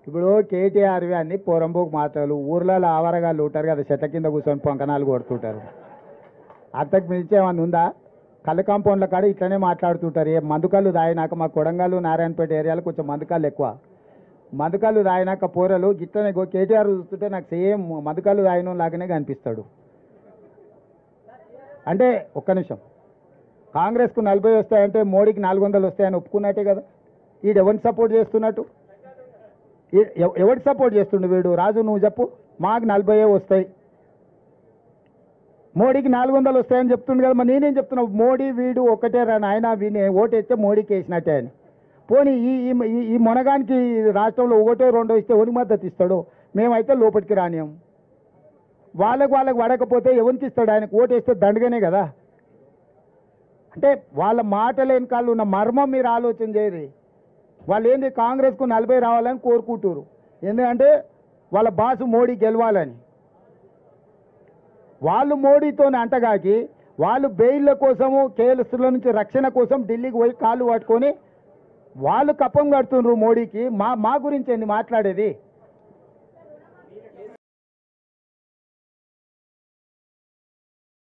ఇప్పుడు కేటీఆర్వి అన్ని పొరంబోకు మాటలు, ఊర్లలో ఆవరగాళ్ళు ఉంటారు కదా, చెట్ల కింద కూర్చొని పొంకనాలు కొడుతుంటారు. అంతకు మించి ఏమన్నా ఉందా? కళ్ళు కాంపౌండ్ల కాడ ఇట్లనే మాట్లాడుతుంటారు. ఏ మందుకళ్ళు తాగినాక మా కొడంగల్ నారాయణపేట ఏరియాలో కొంచెం మందుకళ్ళు ఎక్కువ. మందుకళ్ళు తాగినాక పోరలు గిట్లనే కేటీఆర్ చూస్తుంటే నాకు సేమ్ మందుకళ్ళు తాగిన లాగానే కనిపిస్తాడు. అంటే ఒక్క నిమిషం, కాంగ్రెస్కు 40 వస్తాయంటే మోడీకి 400 వస్తాయని ఒప్పుకున్నట్టే కదా. వీడు ఎవరిని సపోర్ట్ చేస్తున్నట్టు? ఎవరికి సపోర్ట్ చేస్తుండు వీడు? రాజు నువ్వు చెప్పు. మాకు 40 వస్తాయి, మోడీకి 400 వస్తాయని చెప్తుండు కదా. మరి నేనేం చెప్తున్నావు? మోడీ వీడు ఒకటే రా నాయన, వీని ఓటేస్తే మోడీకి వేసినట్టే అని. పోనీ ఈ మొనగానికి రాష్ట్రంలో 1, 2 ఇస్తే ఎవరికి మద్దతు ఇస్తాడు? మేమైతే లోపలికి రానియం. వాళ్ళకు పడకపోతే ఎవరికి ఇస్తాడు? ఆయనకు ఓటేస్తే దండగానే కదా. అంటే వాళ్ళ మాటల వెనకాల ఉన్న మర్మం మీరు ఆలోచన చేయరు. వాళ్ళు ఏంది కాంగ్రెస్కు 40 రావాలని కోరుకుంటారు. ఎందుకంటే వాళ్ళ బాసు మోడీ గెలవాలని. వాళ్ళు మోడీతో అంటగాకి వాళ్ళు బెయిల్ల కోసము, కేసుల నుంచి రక్షణ కోసం ఢిల్లీకి పోయి కాళ్ళు పట్టుకొని వాళ్ళు కప్పం కడుతున్నారు మోడీకి. మా గురించి ఏంది మాట్లాడేది?